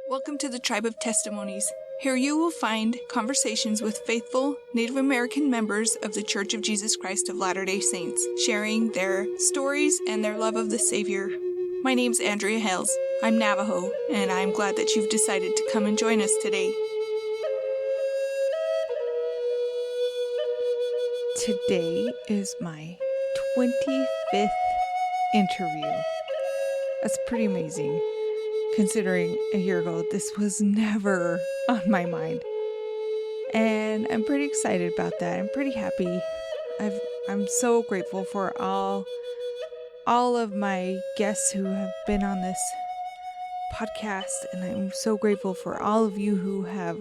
Welcome to the Tribe of Testimonies. Here you will find conversations with faithful Native American members of the Church of Jesus Christ of Latter-day Saints, sharing their stories and their love of the Savior. My name's Andrea Hales. I'm Navajo, and I'm glad that you've decided to come and join us today. Today is my 25th interview. That's pretty amazing. Considering a year ago, this was never on my mind. And I'm pretty excited about that. I'm pretty happy. I'm so grateful for all of my guests who have been on this podcast. And I'm so grateful for all of you who have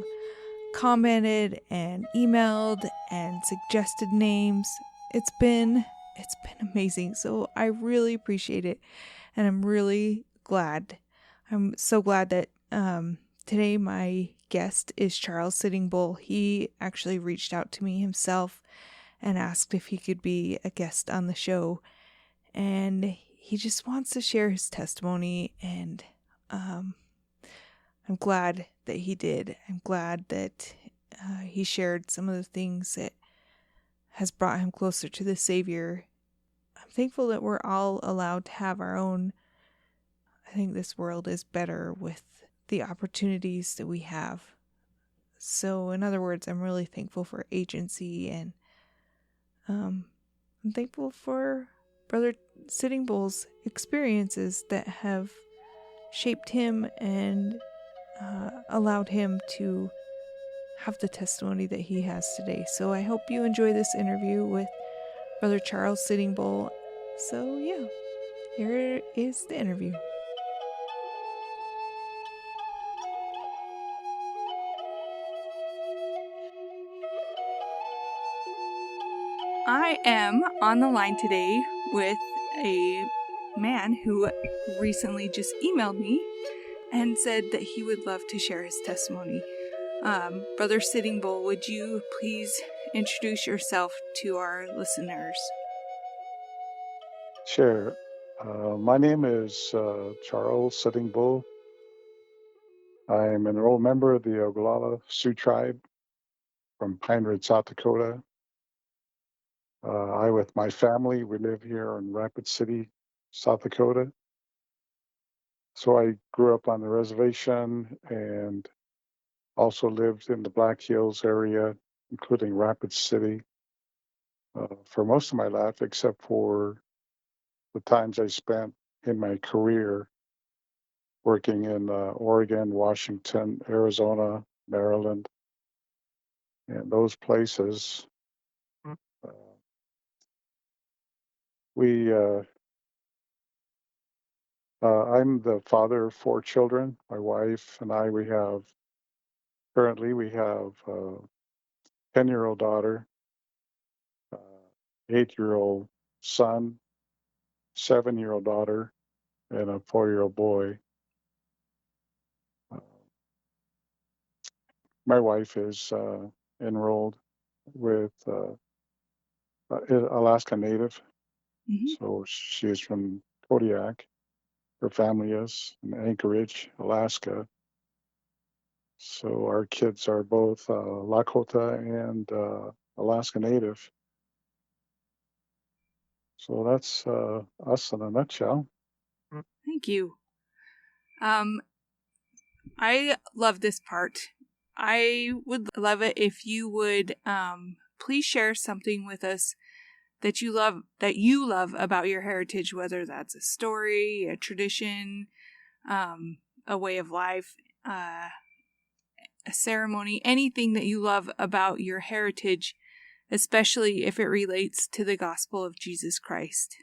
commented and emailed and suggested names. It's been amazing. So I really appreciate it. And I'm really glad. I'm so glad that today my guest is Charles Sitting Bull. He actually reached out to me himself and asked if he could be a guest on the show. And he just wants to share his testimony, and I'm glad that he did. I'm glad that he shared some of the things that has brought him closer to the Savior. I'm thankful that we're all allowed to have our own. I think this world is better with the opportunities that we have. So, in other words, I'm really thankful for agency, and I'm thankful for Brother Sitting Bull's experiences that have shaped him and allowed him to have the testimony that he has today. So I hope you enjoy this interview with Brother Charles Sitting Bull. So yeah, here is the interview. I am on the line today with a man who recently just emailed me and said that he would love to share his testimony. Brother Sitting Bull, would you please introduce yourself to our listeners? Sure. My name is Charles Sitting Bull. I'm an enrolled member of the Oglala Sioux tribe from Pine Ridge, South Dakota. I, with my family, we live here in Rapid City, South Dakota. So I grew up on the reservation and also lived in the Black Hills area, including Rapid City, for most of my life, except for the times I spent in my career working in Oregon, Washington, Arizona, Maryland, and those places. Uh, I'm the father of 4 children. My wife and I, we have a 10-year-old daughter, 8-year-old son, 7-year-old daughter, and a 4-year-old boy. Uh, my wife is enrolled with Alaska Native. Mm-hmm. So she is from Kodiak. Her family is in Anchorage, Alaska. So our kids are both Lakota and Alaska Native. So that's us in a nutshell. Thank you. I love this part. I would love it if you would please share something with us that you love about your heritage, whether that's a story, a tradition, a way of life, a ceremony, anything that you love about your heritage, especially if it relates to the gospel of Jesus Christ.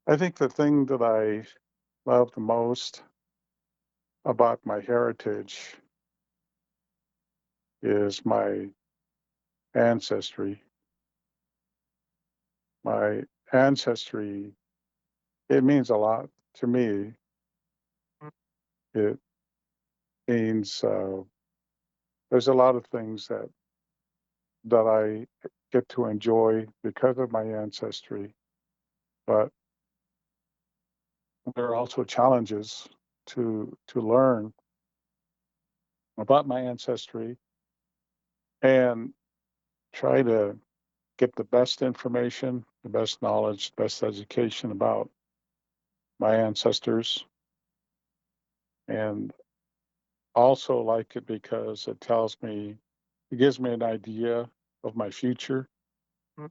I think the thing that I love the most about my heritage is my ancestry. My ancestry, it means a lot to me. It means there's a lot of things that I get to enjoy because of my ancestry, but there are also challenges to learn about my ancestry and try to get the best information, the best knowledge, best education about my ancestors, and also like it because it gives me an idea of my future.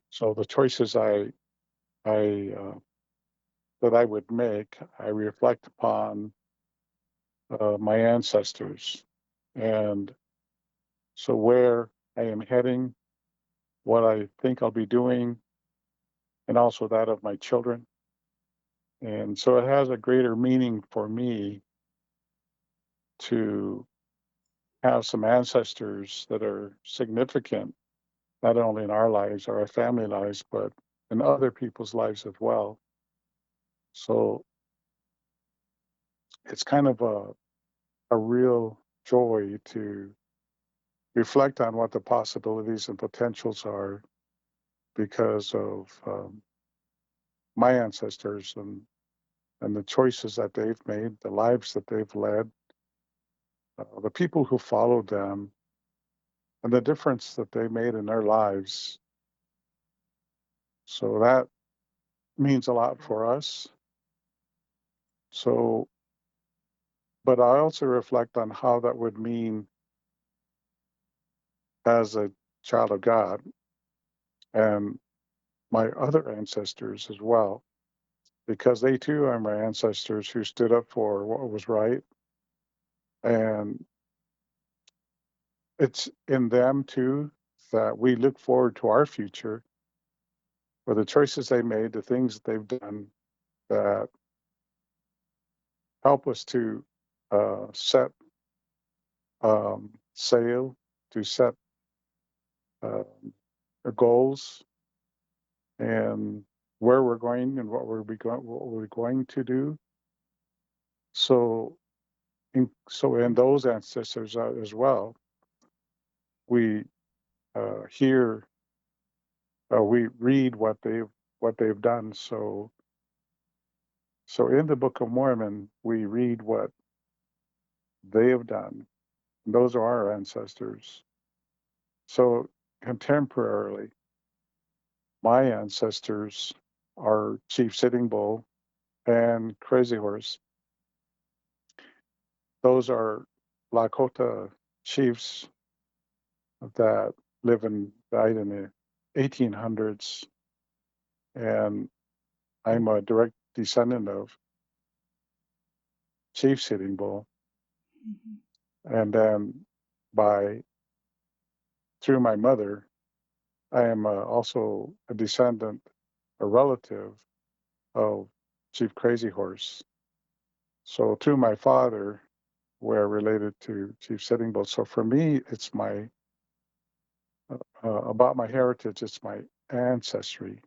So the choices I that I would make, I reflect upon my ancestors, and so where I am heading, what I think I'll be doing, and also that of my children. And so it has a greater meaning for me to have some ancestors that are significant, not only in our lives or our family lives, but in other people's lives as well. So it's kind of a real joy to reflect on what the possibilities and potentials are because of my ancestors and the choices that they've made, the lives that they've led, the people who followed them, and the difference that they made in their lives. So that means a lot for us. So, but I also reflect on how that would mean as a child of God and my other ancestors as well, because they too are my ancestors who stood up for what was right. And it's in them too that we look forward to our future for the choices they made, the things that they've done that help us to set sail, to set uh, goals and where we're going and what we're going to do. So, in those ancestors as well, we hear, we read what they've done. So in the Book of Mormon, we read what they have done. Those are our ancestors. So contemporarily, my ancestors are Chief Sitting Bull and Crazy Horse. Those are Lakota chiefs that died in the 1800s, and I'm a direct descendant of Chief Sitting Bull. Mhm. And then by through my mother, I am also a descendant, a relative of Chief Crazy Horse. So through my father, we're related to Chief Sitting Bull. So for me, it's my about my heritage. It's my ancestry.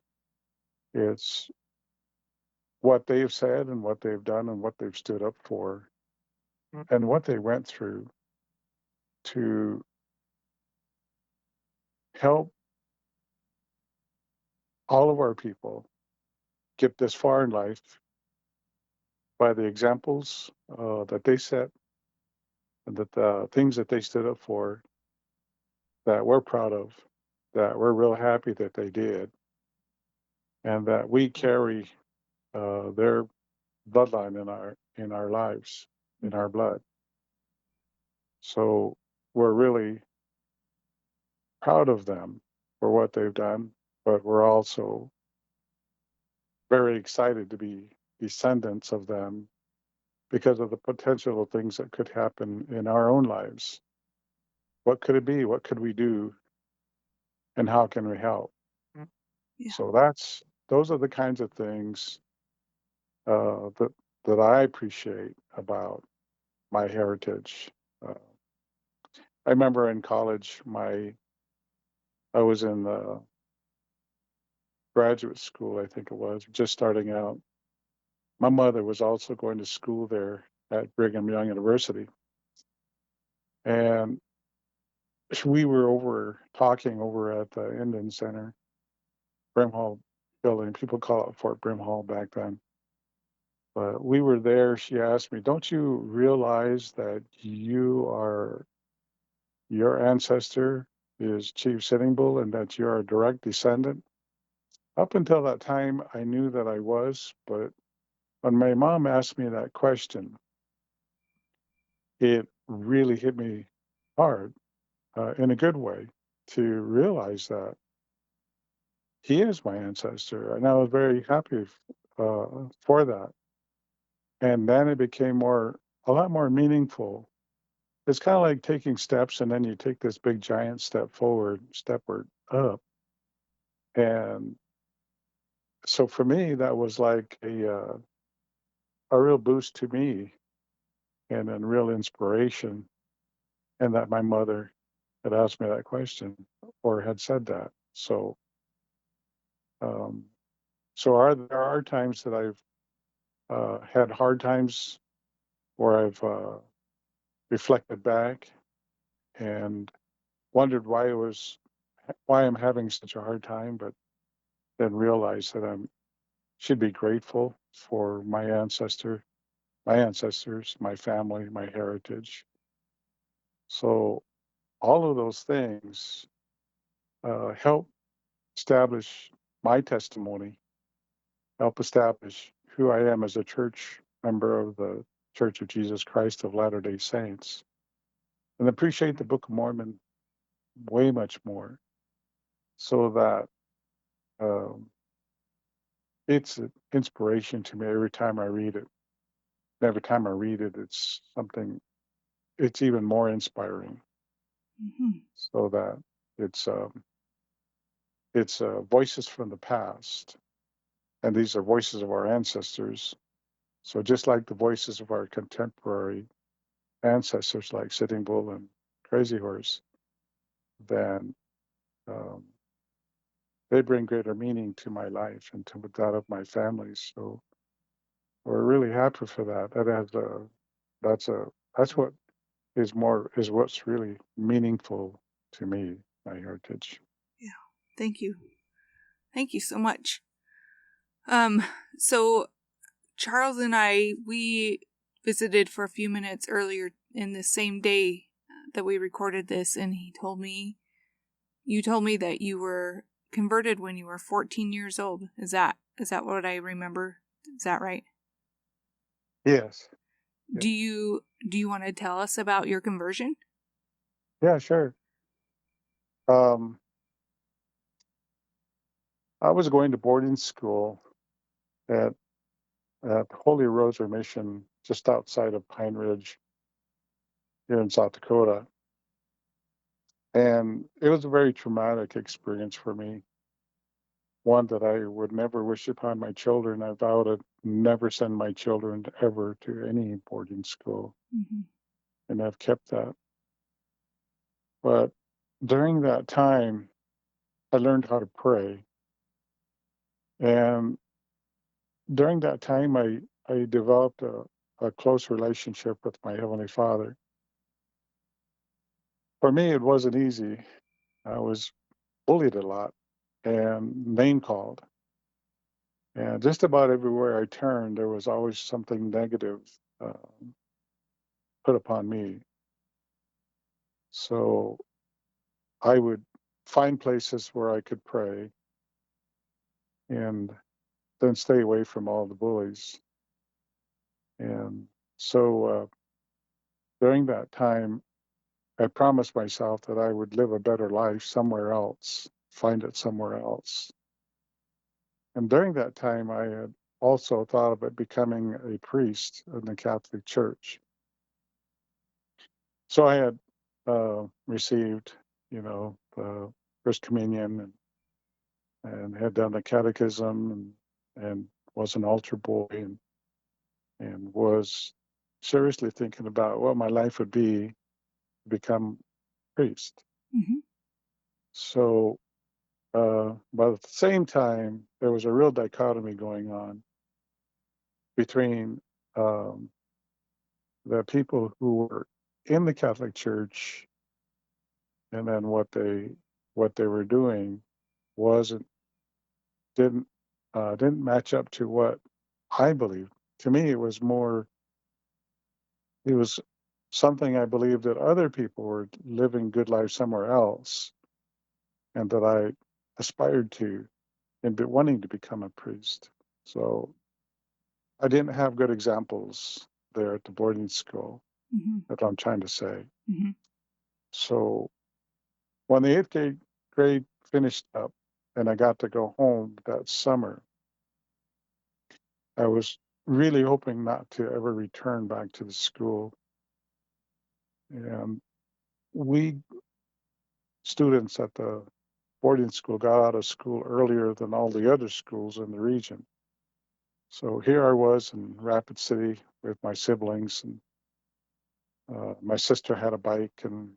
It's what they've said and what they've done and what they've stood up for and what they went through to help all of our people get this far in life by the examples that they set and that the things that they stood up for that we're proud of, that we're real happy that they did, and that we carry their bloodline in our lives, in our blood. So we're really proud of them for what they've done, but we're also very excited to be descendants of them because of the potential of things that could happen in our own lives. What could it be? What could we do? And how can we help? Yeah. So those are the kinds of things that I appreciate about my heritage. Uh, I remember in college, I was in graduate school, I think it was, just starting out. My mother was also going to school there at Brigham Young University, and we were talking over at the Indian Center, Brimhall building. People call it Fort Brimhall back then. But we were there. She asked me, "Don't you realize that your ancestor is Chief Sitting Bull and that you're a direct descendant?" Up until that time, I knew that I was, but when my mom asked me that question, it really hit me hard, in a good way, to realize that he is my ancestor, and I was very happy for that. And then it became a lot more meaningful. It's kind of like taking steps, and then you take this big giant stepward up. And so for me, that was like a real boost to me and a real inspiration. And that my mother had asked me that question or had said that. Um, there are times that I've had hard times where I've reflected back and wondered why I'm having such a hard time, but then realized that I should be grateful for my ancestors, my family, my heritage. So all of those things help establish my testimony, help establish who I am as a church member of the Church of Jesus Christ of Latter-day Saints, and appreciate the Book of Mormon way much more, so that um, it's an inspiration to me every time I read it. Every time I read it, it's even more inspiring, Hmm. so that it's um, it's voices from the past, and these are voices of our ancestors. So just like the voices of our contemporary ancestors, like Sitting Bull and Crazy Horse, then um, they bring greater meaning to my life and to that of my family. So we're really happy for that. That's a that's what is what's really meaningful to me, my heritage. Yeah. Thank you. Thank you so much. Um, so Charles and we visited for a few minutes earlier in the same day that we recorded this, and you told me that you were converted when you were 14 years old. Is that what I remember? Is that right? Yes. Yeah. Do you want to tell us about your conversion? Yeah, sure. Um, I was going to boarding school at Holy Rosary Mission just outside of Pine Ridge here in South Dakota. And it was a very traumatic experience for me, one that I would never wish upon my children. I vow to never send my children ever to any boarding school, Mm-hmm. and I've kept that. But during that time, I learned how to pray. And during that time, I developed a close relationship with my Heavenly Father. For me, it wasn't easy. I was bullied a lot and name called. And just about everywhere I turned, there was always something negative uh, put upon me. So I would find places where I could pray and then stay away from all the bullies. And so during that time, I promised myself that I would live a better life somewhere else, find it somewhere else. And during that time, I had also thought about becoming a priest in the Catholic Church. So I had received, the First Communion and had done the catechism and was an altar boy and was seriously thinking about what my life would be to become priest. Mm-hmm. So, but at the same time, there was a real dichotomy going on between um, the people who were in the Catholic Church and then what they were doing wasn't didn't didn't match up to what I believed to me, it was something I believed that other people were living good lives somewhere else, and that I aspired to and wanting to become a priest. So I didn't have good examples there at the boarding school. Mm-hmm. That's what I'm trying to say. Mm-hmm. So when the grade finished up and I got to go home that summer, I was really hoping not to ever return back to the school. And we students at the boarding school got out of school earlier than all the other schools in the region. So here I was in Rapid City with my siblings, and my sister had a bike, and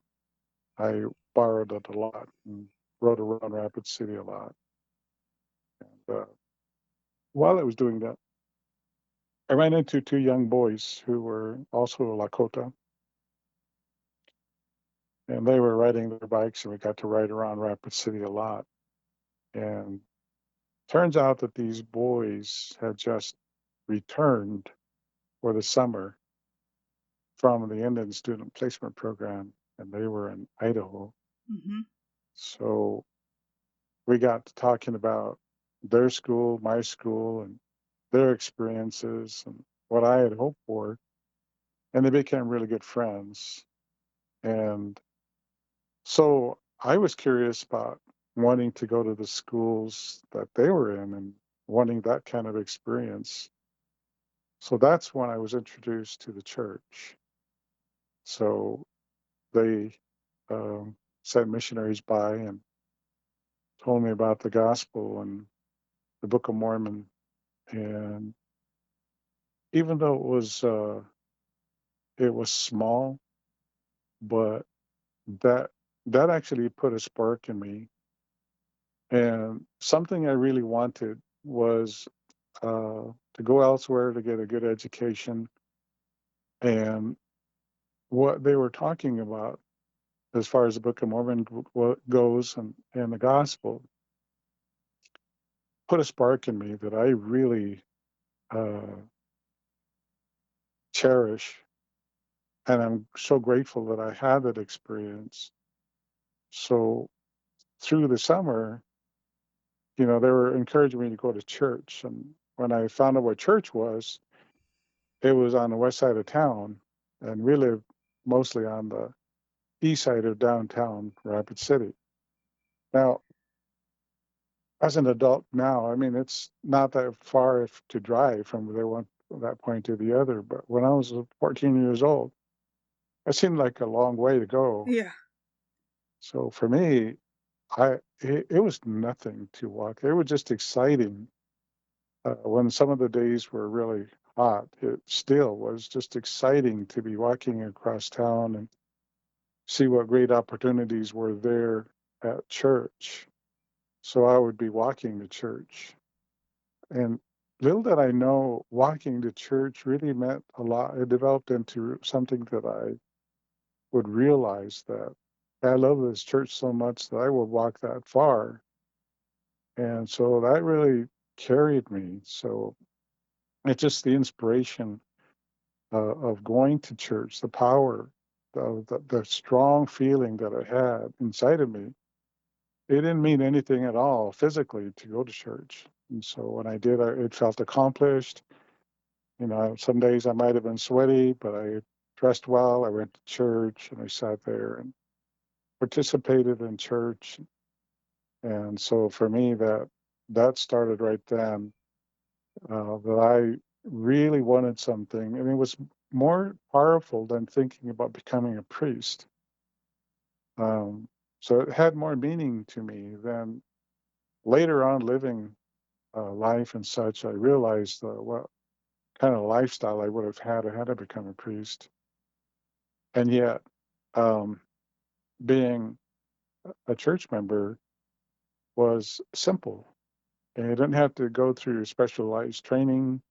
I borrowed it a lot and rode around Rapid City a lot. And while I was doing that, I ran into two young boys who were also Lakota, and they were riding their bikes, and we got to ride around Rapid City a lot. And turns out that these boys had just returned for the summer from the Indian Student Placement Program, and they were in Idaho. Mm-hmm. So we got to talking about their school, my school, and their experiences and what I had hoped for. And they became really good friends. And so I was curious about wanting to go to the schools that they were in and wanting that kind of experience. So that's when I was introduced to the church. So they sent missionaries by and told me about the gospel and the Book of Mormon. And even though it was small, but that that actually put a spark in me. And something I really wanted was to go elsewhere to get a good education. And what they were talking about as far as the Book of Mormon goes and the gospel put a spark in me that I really uh, cherish. And I'm so grateful that I had that experience. So through the summer, they were encouraging me to go to church. And when I found out what church was, it was on the west side of town. And we lived mostly on the east side of downtown Rapid City. Now, as an adult now, I mean, it's not that far to drive from that point to the other. But when I was 14 years old, it seemed like a long way to go. Yeah. So for me, it was nothing to walk. It was just exciting. When some of the days were really hot, it still was just exciting to be walking across town and see what great opportunities were there at church. So I would be walking to church. And little did I know, walking to church really meant a lot. It developed into something that I would realize that I love this church so much that I would walk that far. And so that really carried me. So it's just the inspiration of going to church, the power, the strong feeling that I had inside of me. It didn't mean anything at all physically to go to church. And so when I did, it felt accomplished. Some days I might have been sweaty, but I dressed well. I went to church and I sat there and participated in church. And so for me, that started right then. That I really wanted something, and it was more powerful than thinking about becoming a priest. Um, so it had more meaning to me than later on living life and such. I realized what kind of lifestyle I would have had I become a priest. And yet, um, being a church member was simple. And you didn't have to go through specialized training,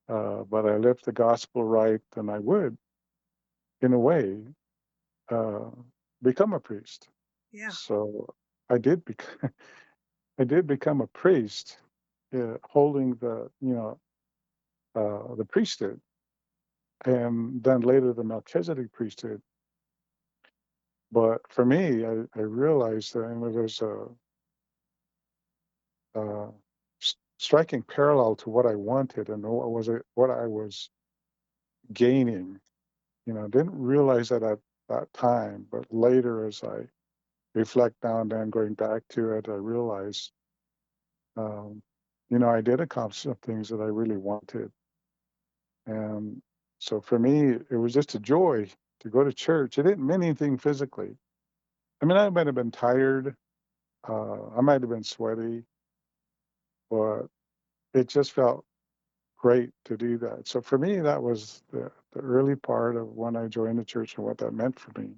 but I lived the gospel right, and I would, in a way, uh, become a priest. Yeah. So I did bec- I did become a priest, holding the the priesthood, and then later the Melchizedek priesthood. But for me, I realized that there's a striking parallel to what I wanted and what I was gaining. Didn't realize that at that time, but later as I reflect now and then going back to it, I realize, um, I did accomplish some things that I really wanted. And so for me, it was just a joy to go to church. It didn't mean anything physically. I mean, I might have been tired, I might have been sweaty, but it just felt great to do that. So for me, that was the early part of when I joined the church and what that meant for me.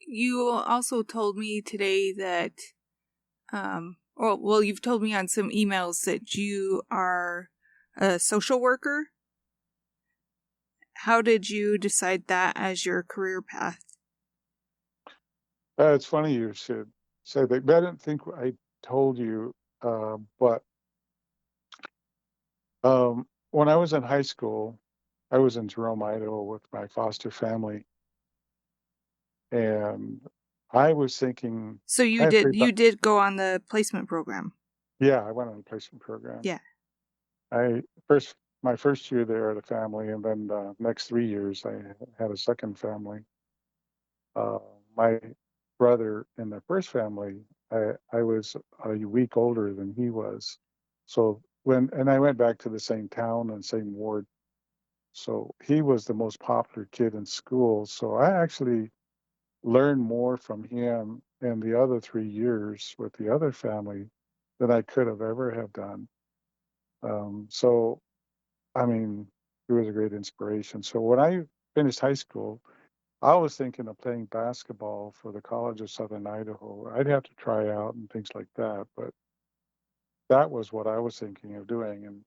You also told me today that, well, you've told me on some emails that you are a social worker. How did you decide that as your career path? It's funny you should say that. But I didn't think I told you, but when I was in high school, I was in Jerome, Idaho with my foster family, and I was thinking, So I had three, you did go on the placement program. yeah, I went on a placement program. Yeah. I first My first year there at a family, and then the next 3 years I had a second family. Uh, my brother in the first family, I was a week older than he was, so and I went back to the same town and same ward. So he was the most popular kid in school. So I actually learned more from him in the other 3 years with the other family than I could have ever have done. So I mean, he was a great inspiration. So when I finished high school, I was thinking of playing basketball for the College of Southern Idaho. I'd have to try out and things like that, but that was what I was thinking of doing, and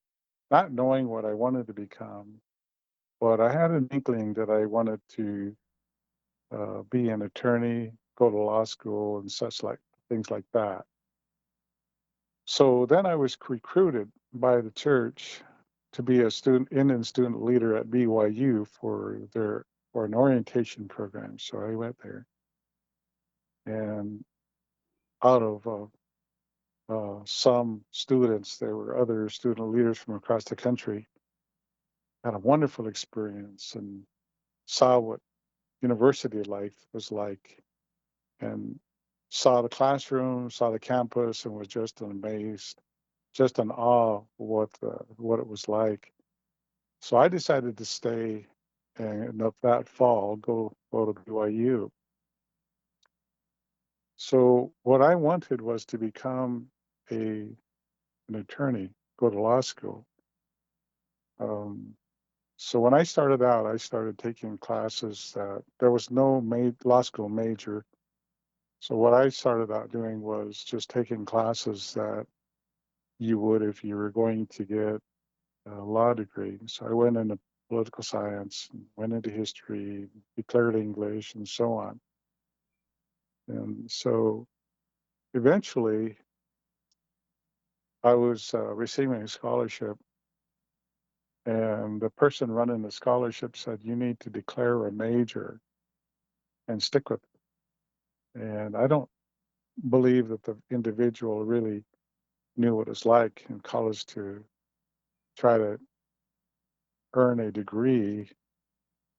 not knowing what I wanted to become. But I had an inkling that I wanted to be an attorney, go to law school, and such like things like that. So then I was recruited by the church to be a Indian student leader at BYU for an orientation program. So I went there, and out of some students, there were other student leaders from across the country. Had a wonderful experience and saw what university life was like, and saw the classroom, saw the campus, and was just amazed, just in awe of what it was like. So I decided to stay, and that fall go to BYU. So what I wanted was to become a an attorney, go to law school. Um, so when I started out, I started taking classes that there was no law school major. So what I started out doing was just taking classes that you would if you were going to get a law degree. So I went into political science, went into history, declared English, and so on. And so eventually, I was receiving a scholarship, and the person running the scholarship said, "You need to declare a major and stick with it." And I don't believe that the individual really knew what it's like in college to try to earn a degree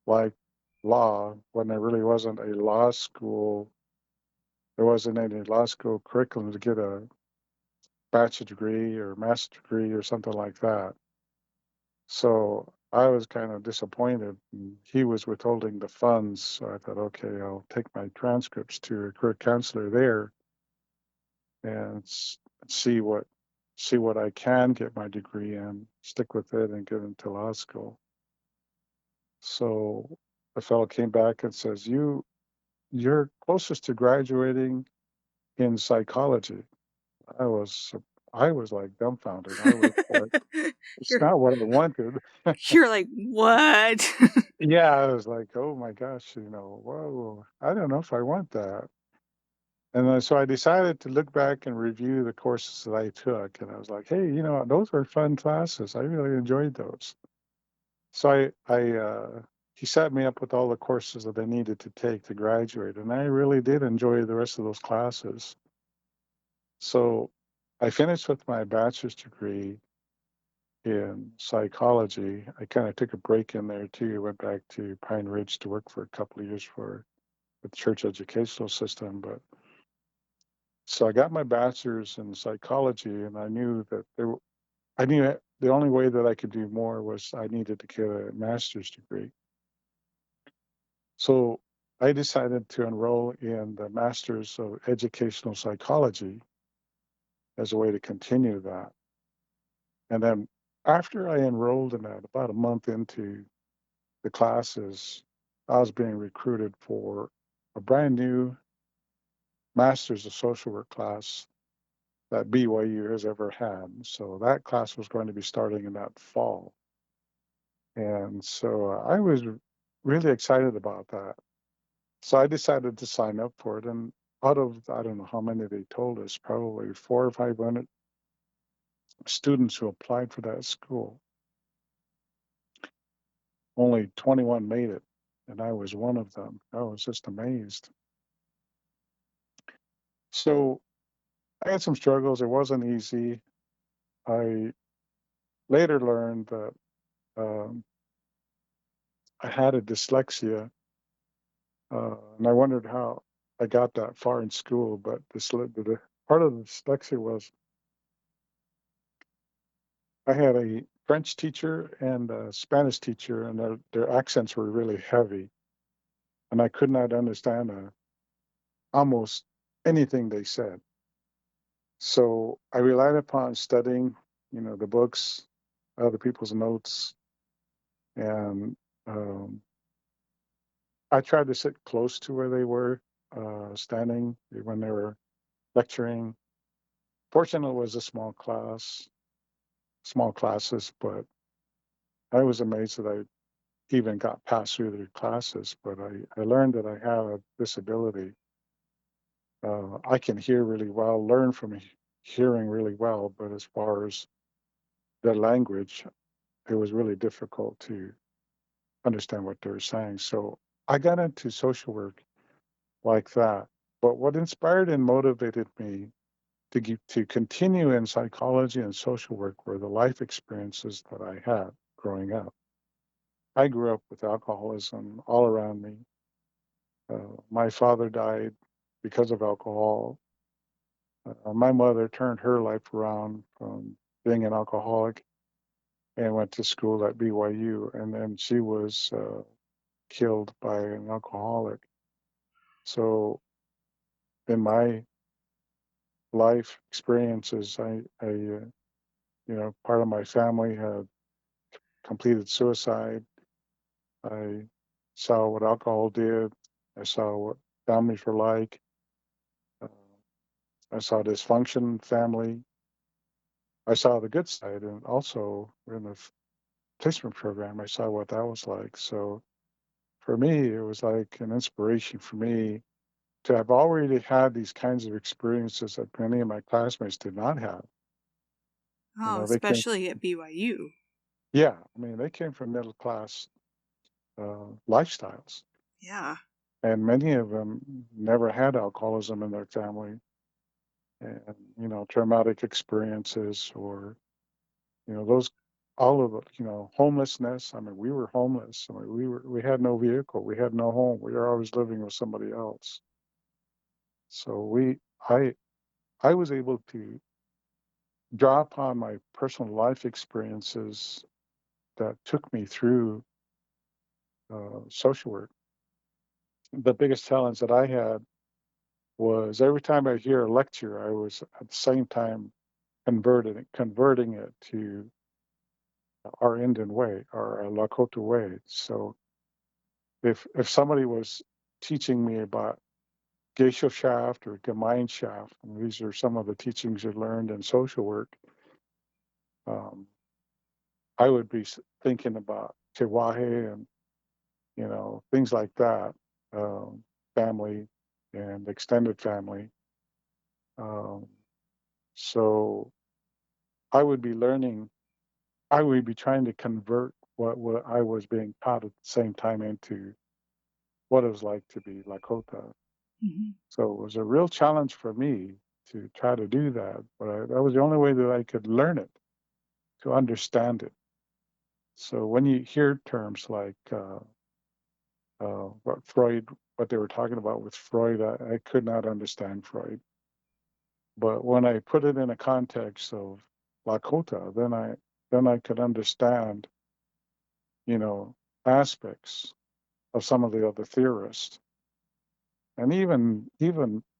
like law when there really wasn't a law school. There wasn't any law school curriculum to get a bachelor degree or master degree or something like that. So I was kind of disappointed. And he was withholding the funds. So I thought, okay, I'll take my transcripts to a career counselor there and see what I can get my degree in, stick with it, and get into law school. So the fellow came back and says, you're closest to graduating in psychology." I was I was like dumbfounded. I was like, it's you're not what I wanted. you're like, what? Yeah, I was like, oh my gosh, whoa, I don't know if I want that. And then, so I decided to look back and review the courses that I took, and I was like, "Hey, those were fun classes. I really enjoyed those." So he set me up with all the courses that I needed to take to graduate, and I really did enjoy the rest of those classes. So I finished with my bachelor's degree in psychology. I kind of took a break in there too. Went back to Pine Ridge to work for a couple of years for the church educational system. But so I got my bachelor's in psychology, and I knew that I knew the only way that I could do more was I needed to get a master's degree. So I decided to enroll in the Master's of Educational Psychology as a way to continue that. And then after I enrolled in that, about a month into the classes, I was being recruited for a brand new Master's of Social Work class that BYU has ever had. So that class was going to be starting in that fall. And so I was really excited about that. So I decided to sign up for it. And out of, I don't know how many they told us, probably 400 or 500 students who applied for that school, only 21 made it. And I was one of them. I was just amazed. So I had some struggles. It wasn't easy. I later learned that um, I had a dyslexia, and I wondered how I got that far in school. But the part of the dyslexia was I had a French teacher and a Spanish teacher, and their accents were really heavy, and I could not understand almost anything they said. So I relied upon studying, the books, other people's notes, and um, I tried to sit close to where they were standing when they were lecturing. Fortunately, it was a small classes, but I was amazed that I even got passed through the classes. But I learned that I have a disability. I can hear really well, learn from hearing really well, but as far as the language, it was really difficult to understand what they were saying. So I got into social work like that. But what inspired and motivated me to continue in psychology and social work were the life experiences that I had growing up. I grew up with alcoholism all around me. My father died because of alcohol. My mother turned her life around from being an alcoholic and went to school at BYU, and then she was killed by an alcoholic. So in my life experiences, part of my family had completed suicide. I saw what alcohol did. I saw what families were like. Uh, I saw dysfunction family. I saw the good side, and also in the placement program, I saw what that was like. So for me, it was like an inspiration for me to have already had these kinds of experiences that many of my classmates did not have. Oh, They came, especially at BYU. yeah, I mean, they came from middle class lifestyles, Yeah. and many of them never had alcoholism in their family, and traumatic experiences, or those all of it, homelessness. I mean, we were homeless. I mean, we had no vehicle, we had no home, we were always living with somebody else. So I I was able to draw upon my personal life experiences that took me through social work. The biggest challenge that I had was every time I hear a lecture, I was at the same time converting it to our Indian way, our Lakota way. So if somebody was teaching me about geisha shaft or Gemeinschaft, shaft, and these are some of the teachings you learned in social work, um, I would be thinking about Tewahe and things like that, family and extended family. Um, so I would be learning, I would be trying to convert what I was being taught at the same time into what it was like to be Lakota. Mhm. So it was a real challenge for me to try to do that, but that was the only way that I could learn it, to understand it. So when you hear terms like what Freud, what they were talking about with Freud, I could not understand Freud. But when I put it in a context of Lakota, then I could understand, you know, aspects of some of the other theorists. And even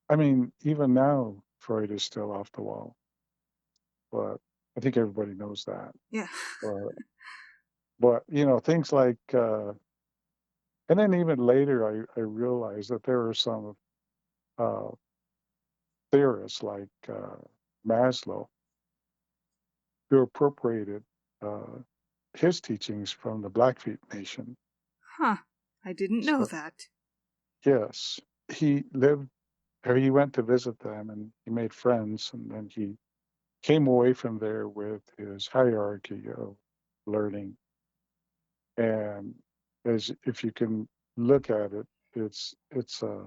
I mean, even now Freud is still off the wall. But I think everybody knows that. Yeah. But things like and then even later I realized that there are some uh theorists like Maslow who appropriated uh, his teachings from the Blackfeet Nation. Huh. I didn't know So that. yes, he lived or he went to visit them and he made friends, and then he came away from there with his hierarchy of learning. And as if you can look at it, it's a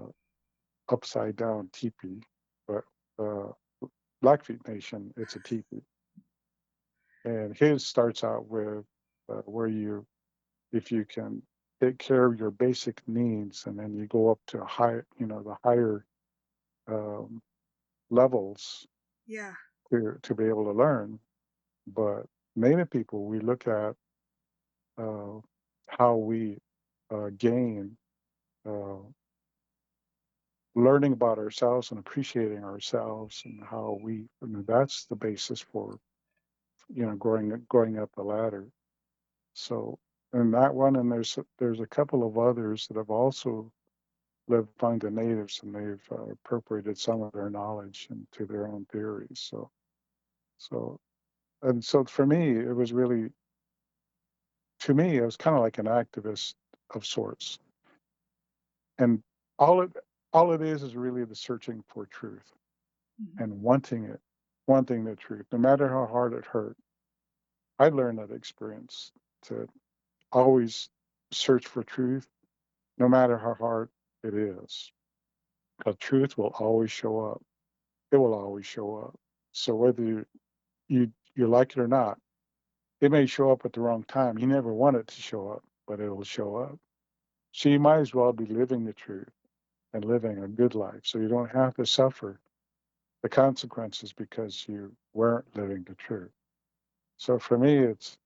upside down teepee, but uh, Blackfeet Nation, it's a teepee. And his starts out with where you, if you can take care of your basic needs, and then you go up to high, the higher um, levels Yeah. to be able to learn. But Native people, we look at uh, how we gain uh, learning about ourselves and appreciating ourselves, and how I mean, that's the basis for growing up the ladder. So, and that one, and there's a couple of others that have also lived among the natives, and they've appropriated some of their knowledge into their own theories. So, and so for me, it was really, to me, it was kind of like an activist of sorts, and all it all it is really the searching for truth Mhm. and wanting the truth, no matter how hard it hurt. I learned that experience to always search for truth, no matter how hard it is, because truth will always show up. It will always show up. So whether you like it or not, it may show up at the wrong time. You never want it to show up, but it will show up. So you might as well be living the truth and living a good life, so you don't have to suffer the consequences because you weren't living the truth. So for me, it's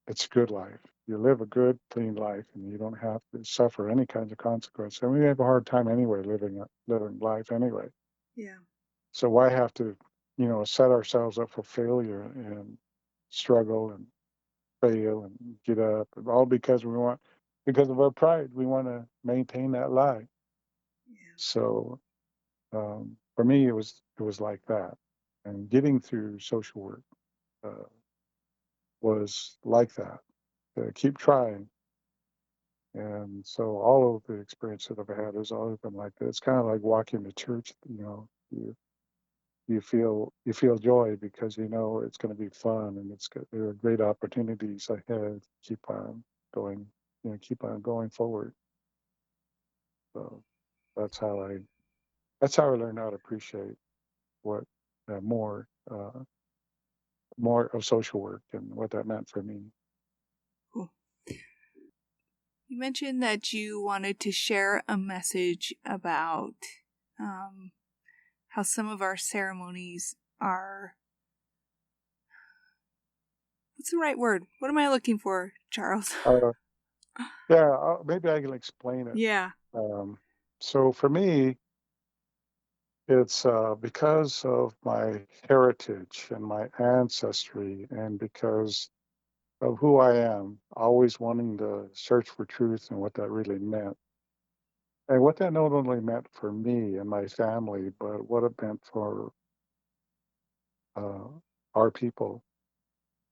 a good life. You live a good, clean life, and you don't have to suffer any kinds of consequences. And we have a hard time anyway living life anyway. Yeah. So why have to, set ourselves up for failure and struggle and fail and get up, all because of our pride. We want to maintain that lie. Yeah. So for me, it was like that, and getting through social work uh, was like that. Keep trying. And so all of the experience that I've had has always been like that. It's kind of like walking to church. You feel joy because you know it's going to be fun, and there are great opportunities ahead. Keep on going, keep on going forward. So that's how I that's how I learned how to appreciate what uh, more uh, more of social work and what that meant for me. Cool. You mentioned that you wanted to share a message about um, how some of our ceremonies are. What's the right word? What am I looking for, Charles? Uh, yeah, maybe I can explain it. Yeah. Um, so for me, it's because of my heritage and my ancestry, and because of who I am, always wanting to search for truth and what that really meant. And what that not only meant for me and my family, but what it meant for uh, our people.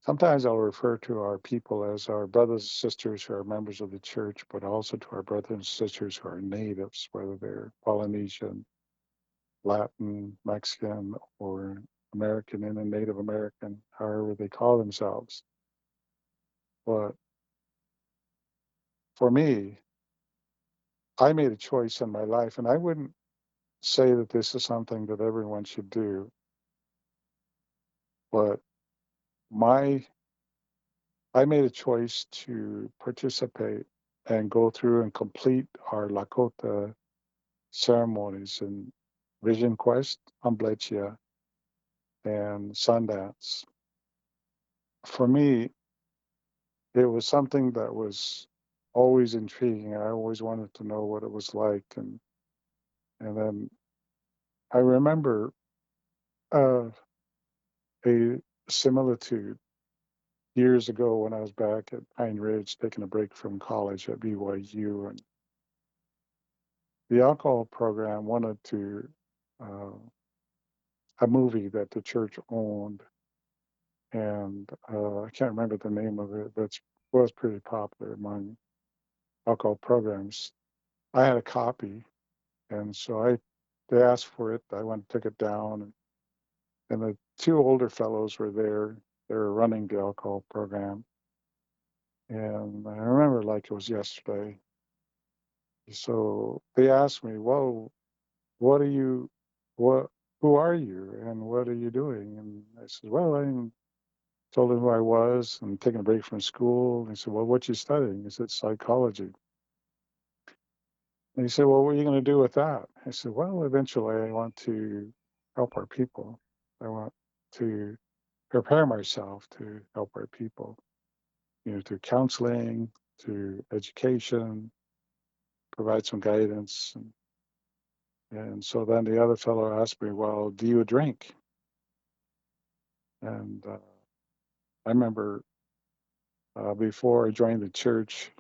Sometimes I'll refer to our people as our brothers and sisters who are members of the church, but also to our brothers and sisters who are natives, whether they're Polynesian, Latin, Mexican, or American and Native American, however they call themselves. But for me, I made a choice in my life, and I wouldn't say that this is something that everyone should do, but my I made a choice to participate and go through and complete our Lakota ceremonies in Vision Quest, Ambletia, and Sundance. For me, it was something that was always intriguing. I always wanted to know what it was like, and then I remember uh, a similitude years ago when I was back at Pine Ridge taking a break from college at BYU, and the alcohol program wanted to uh, a movie that the church owned, and I can't remember the name of it, but it was pretty popular among alcohol programs. I had a copy, and so they asked for it. I went and took it down, and the two older fellows were there. They were running the alcohol program, and I remember like it was yesterday. So they asked me, "Well, what are you, what, who are you, and what are you doing?" And I said, "Well, I'm." Told them who I was and taking a break from school. And he said, "Well, what you studying?" I said, "Psychology." And he said, "Well, what are you going to do with that?" I said, "Well, eventually I want to help our people. I want to prepare myself to help our people, through counseling, through education, provide some guidance." And so then the other fellow asked me, "Well, do you drink?" And I remember before I joined the church,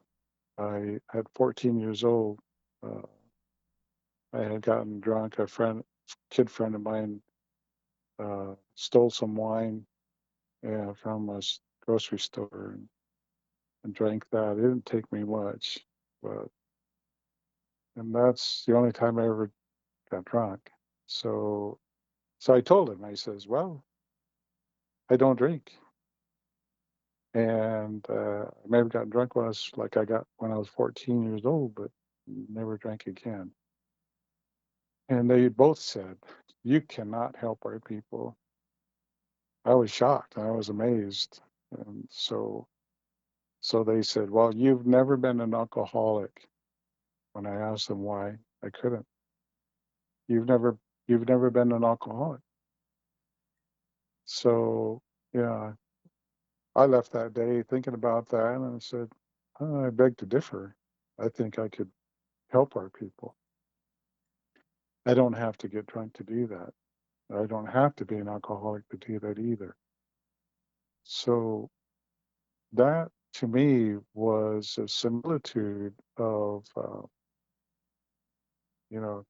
at 14 years old, uh, I had gotten drunk. Kid friend of mine, stole some wine from a grocery store and drank that. It didn't take me much, but and that's the only time I ever got drunk. So, so I told him. I says, "Well, I don't drink." And I may have gotten drunk when I was 14 years old, but never drank again. And they both said, "You cannot help our people." I was shocked. I was amazed. And so they said, "Well, you've never been an alcoholic." When I asked them why, I couldn't. You've never you've never been an alcoholic. So yeah, I left that day thinking about that, and I said, I beg to differ. I think I could help our people. I don't have to get drunk to do that. I don't have to be an alcoholic to do that either. So that to me was a similitude of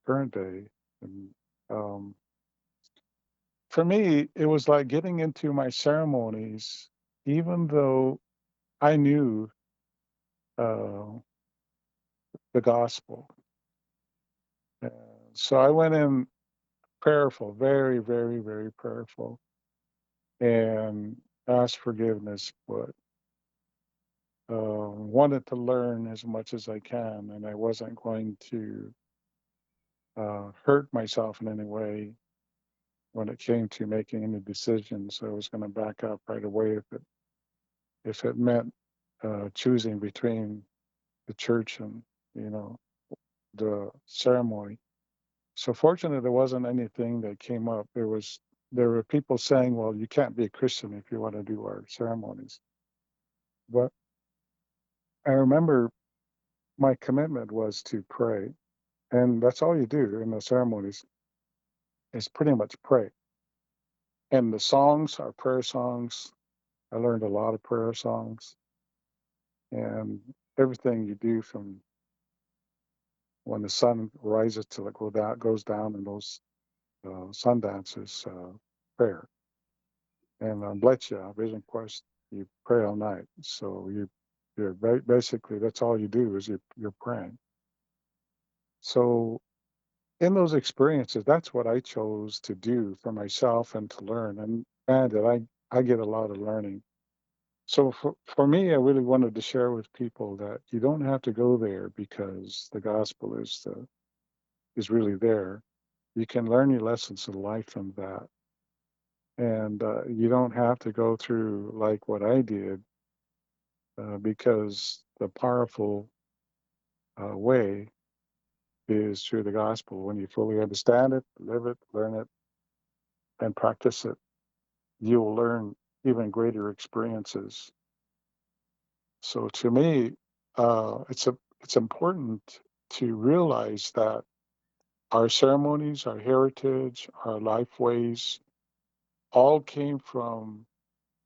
current day. And um, for me, it was like getting into my ceremonies, even though I knew uh, the gospel. And so I went in prayerful, very, very, very prayerful, and asked forgiveness, but wanted to learn as much as I can, and I wasn't going to hurt myself in any way when it came to making any decisions. I was going to back up right away if it meant choosing between the church and you know the ceremony. So fortunately, there wasn't anything that came up. There were people saying, "Well, you can't be a Christian if you want to do our ceremonies." But I remember my commitment was to pray, and that's all you do in the ceremonies is pretty much pray. And the songs are prayer songs. I learned a lot of prayer songs, and everything you do from when the sun rises till it goes down in those sun dances, prayer. And on Bletcha, Vision Quest, you pray all night. So basically that's all you do is you're praying. So in those experiences, that's what I chose to do for myself and to learn. And man, did I get a lot of learning. So for me, I really wanted to share with people that you don't have to go there because the gospel is really there. You can learn your lessons in life from that, and you don't have to go through like what I did because the powerful way is through the gospel. When you fully understand it, live it, learn it, and practice it, you will learn even greater experiences. So to me, it's important to realize that our ceremonies, our heritage, our life ways, all came from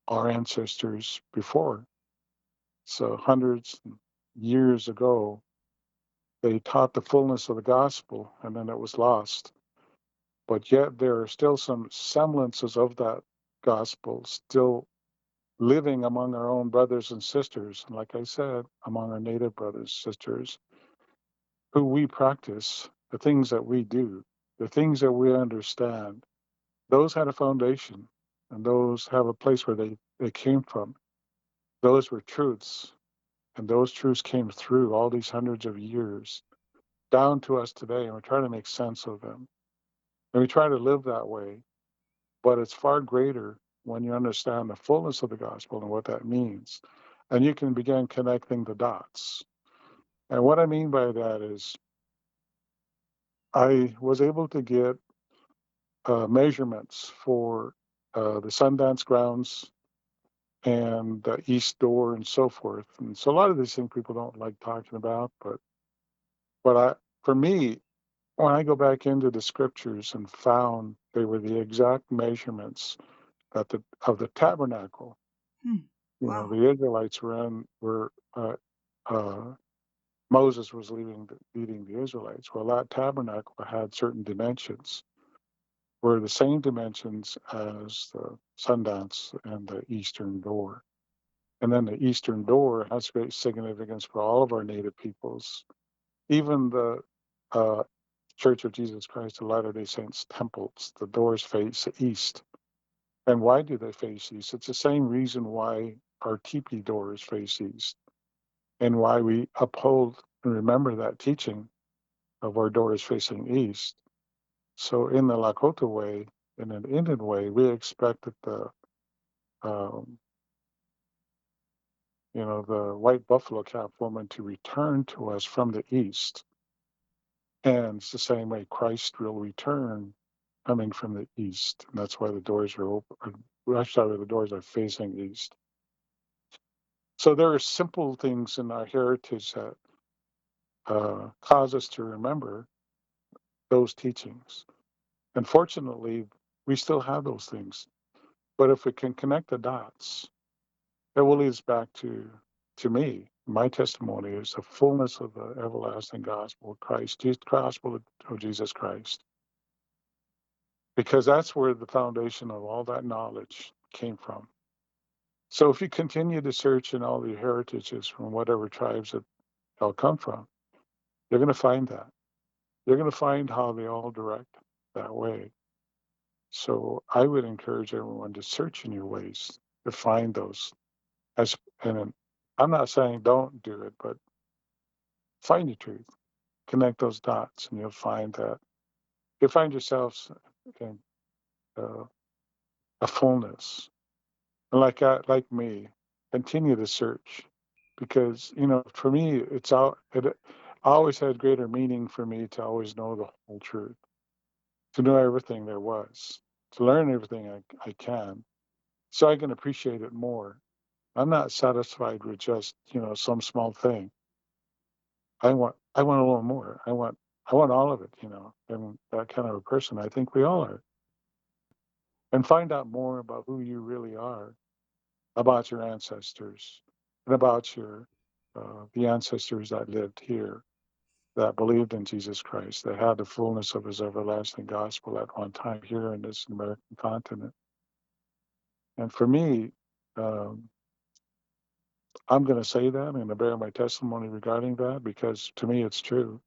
our ancestors before. So hundreds of years ago, they taught the fullness of the gospel, and then it was lost. But yet there are still some semblances of that gospel still living among our own brothers and sisters, and like I said, among our native brothers and sisters, who we practice, the things that we do, the things that we understand, those had a foundation, and those have a place where they came from. Those were truths, and those truths came through all these hundreds of years down to us today, and we try to make sense of them. And we try to live that way, but it's far greater when you understand the fullness of the gospel and what that means. And you can begin connecting the dots. And what I mean by that is I was able to get measurements for the Sundance grounds and the East Door and so forth. And so a lot of these things people don't like talking about, but for me, when I go back into the scriptures and found they were the exact measurements that the of the tabernacle, Hmm. Wow. the Israelites were uh, Moses was leading the Israelites. Well, that tabernacle had certain dimensions, were the same dimensions as the Sundance and the Eastern Door. And then the Eastern Door has great significance for all of our native peoples. Even the uh, Church of Jesus Christ of Latter-day Saints temples, the doors face east. And why do they face east? It's the same reason why our teepee doors face east and why we uphold and remember that teaching of our doors facing east. So in the Lakota way, in an Indian way, we expect that um, the white buffalo calf woman to return to us from the east. And it's the same way Christ will return coming from the east. And that's why the doors are open. Actually, the doors are facing east. So there are simple things in our heritage that cause us to remember those teachings. And fortunately, we still have those things. But if we can connect the dots, it will lead us back to me. My testimony is the fullness of the everlasting gospel of Christ, the gospel of Jesus Christ, because that's where the foundation of all that knowledge came from. So if you continue to search in all the heritages from whatever tribes that they'll come from, you're going to find that. You're going to find how they all direct that way. So I would encourage everyone to search in your ways to find those. As and I'm not saying don't do it, but find your truth, connect those dots, and you'll find yourselves in uh, a fullness. And like me, continue to search because for me it always had greater meaning for me to always know the whole truth, to know everything there was, to learn everything I can, so I can appreciate it more. I'm not satisfied with just some small thing. I want a little more. I want all of it. And that kind of a person, I think we all are. And find out more about who you really are, about your ancestors, and about your the ancestors that lived here, that believed in Jesus Christ, that had the fullness of His everlasting gospel at one time here in this American continent. And for me, um, I'm going to say that. I'm going to bear my testimony regarding that because to me it's true.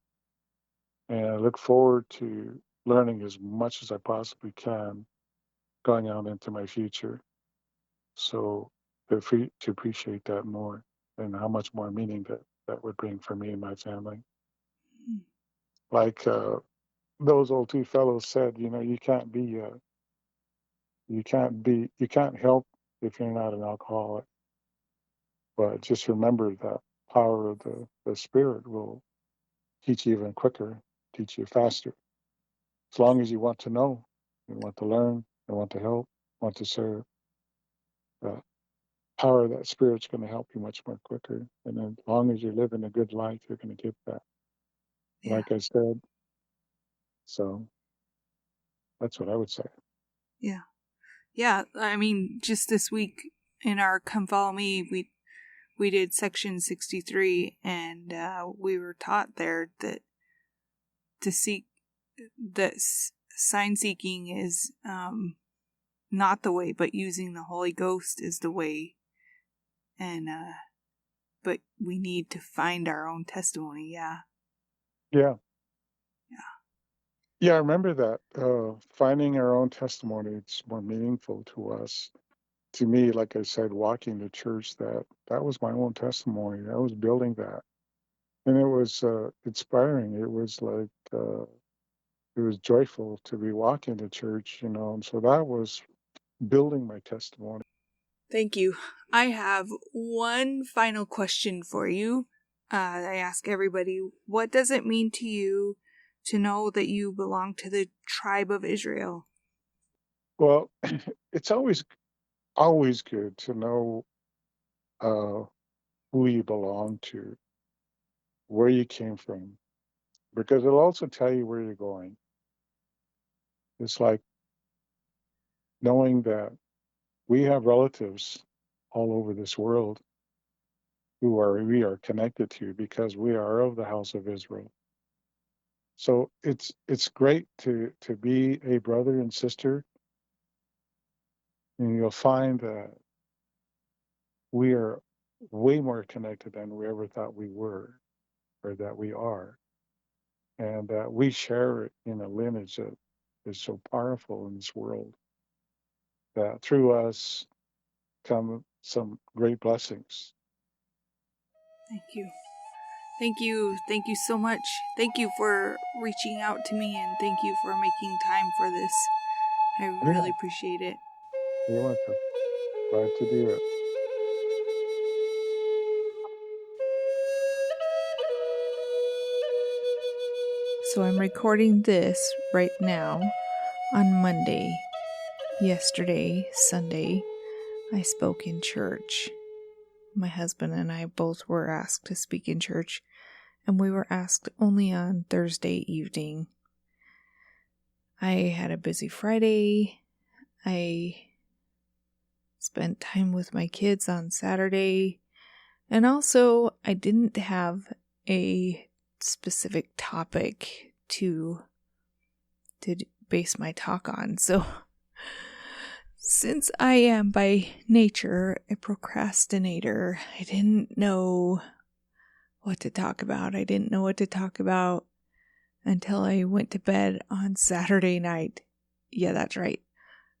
And I look forward to learning as much as I possibly can going out into my future. So to appreciate that more and how much more meaning that would bring for me and my family. Mm. Like those old two fellows said, you can't help if you're not an alcoholic. But just remember that power of the spirit will teach you even quicker, teach you faster. As long as you want to know, you want to learn, you want to help, want to serve, the power of that spirit's going to help you much more quicker. And as long as you're living a good life, you're going to get that. Yeah. Like I said, so that's what I would say. Yeah. Yeah. I mean, just this week in our Come Follow Me, we did section 63, and we were taught there that to seek that sign seeking is not the way, but using the Holy Ghost is the way. And but we need to find our own testimony. Yeah. Yeah. Yeah. Yeah, I remember that. Finding our own testimony, it's more meaningful to us. To me, like I said, walking to church, that was my own testimony. I was building that. And it was inspiring. It was like it was joyful to be walking to church, and so that was building my testimony. Thank you. I have one final question for you. I ask everybody, what does it mean to you to know that you belong to the tribe of Israel? Well, it's always good to know uh, who you belong to, where you came from, because it'll also tell you where you're going. It's like knowing that we have relatives all over this world we are connected to because we are of the house of Israel. So it's great to be a brother and sister, and you'll find that we are way more connected than we ever thought we were or that we are, and that we share in a lineage that is so powerful in this world that through us come some great blessings. Thank you. Thank you. Thank you so much. Thank you for reaching out to me, and thank you for making time for this. I Yeah, really appreciate it. you're welcome. Glad to do it. So I'm recording this right now on Monday. Yesterday, Sunday, I spoke in church. My husband and I both were asked to speak in church, and we were asked only on Thursday evening. I had a busy Friday. I spent time with my kids on Saturday, and also I didn't have a specific topic to base my talk on. So since I am by nature a procrastinator, I didn't know what to talk about. I didn't know what to talk about until I went to bed on Saturday night. Yeah, that's right.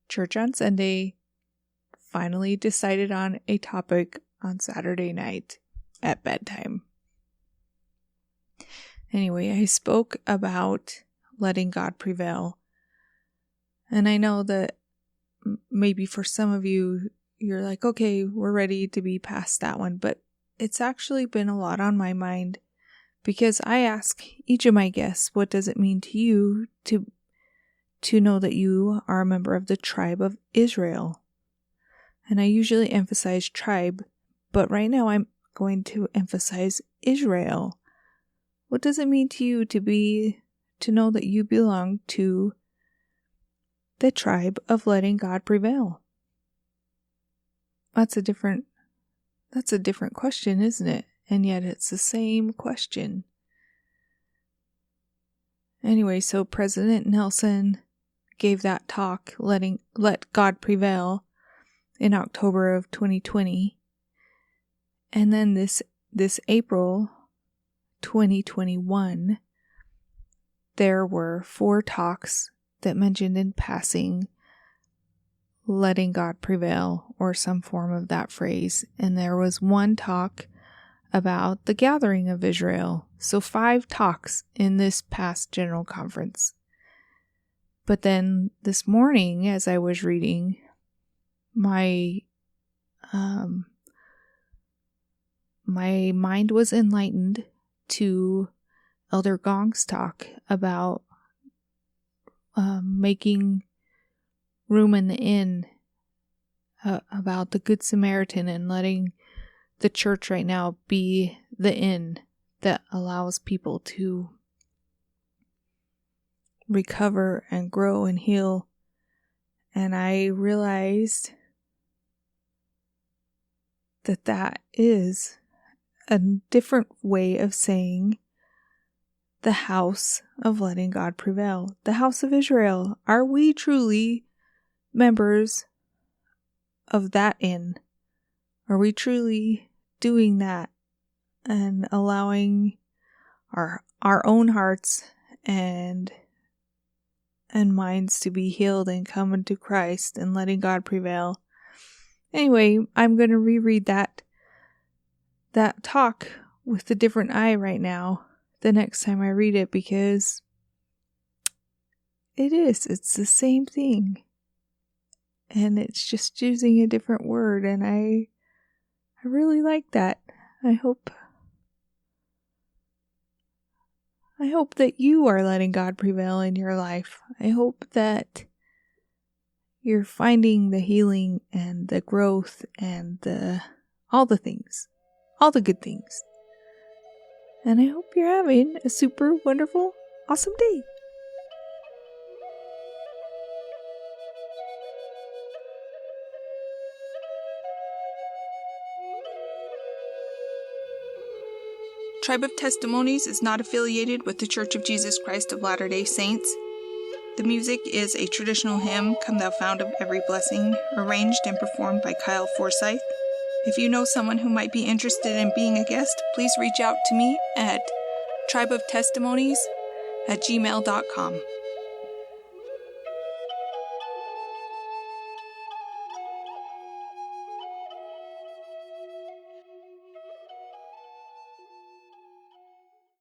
Church on Sunday. Finally decided on a topic on Saturday night at bedtime. Anyway, I spoke about letting God prevail. And I know that maybe for some of you, you're like, okay, we're ready to be past that one. But it's actually been a lot on my mind because I ask each of my guests, what does it mean to you to know that you are a member of the tribe of Israel? And I usually emphasize tribe, but right now I'm going to emphasize Israel. What does it mean to you to know that you belong to the tribe of letting God prevail? That's a different question, isn't it? And yet it's the same question. Anyway, so President Nelson gave that talk, Let God Prevail, in October of 2020. And then this April 2021, there were 4 talks that mentioned in passing letting God prevail, or some form of that phrase. And there was 1 talk about the gathering of Israel. So 5 talks in this past general conference. But then this morning, as I was reading, my mind was enlightened to Elder Gong's talk about making room in the inn, about the Good Samaritan, and letting the church right now be the inn that allows people to recover and grow and heal. And I realized that is a different way of saying the house of letting God prevail, the house of Israel. Are we truly members of that inn? Are we truly doing that and allowing our own hearts and minds to be healed and come into Christ and letting God prevail? Anyway, I'm going to reread that talk with a different eye right now the next time I read it, because it's the same thing. And it's just using a different word, and I really like that. I hope that you are letting God prevail in your life. I hope that you're finding the healing and the growth and all the things, all the good things. And I hope you're having a super wonderful, awesome day. Tribe of Testimonies is not affiliated with the Church of Jesus Christ of Latter-day Saints. The music is a traditional hymn, Come Thou Fount of Every Blessing, arranged and performed by Kyle Forsyth. If you know someone who might be interested in being a guest, please reach out to me at tribeoftestimonies@gmail.com.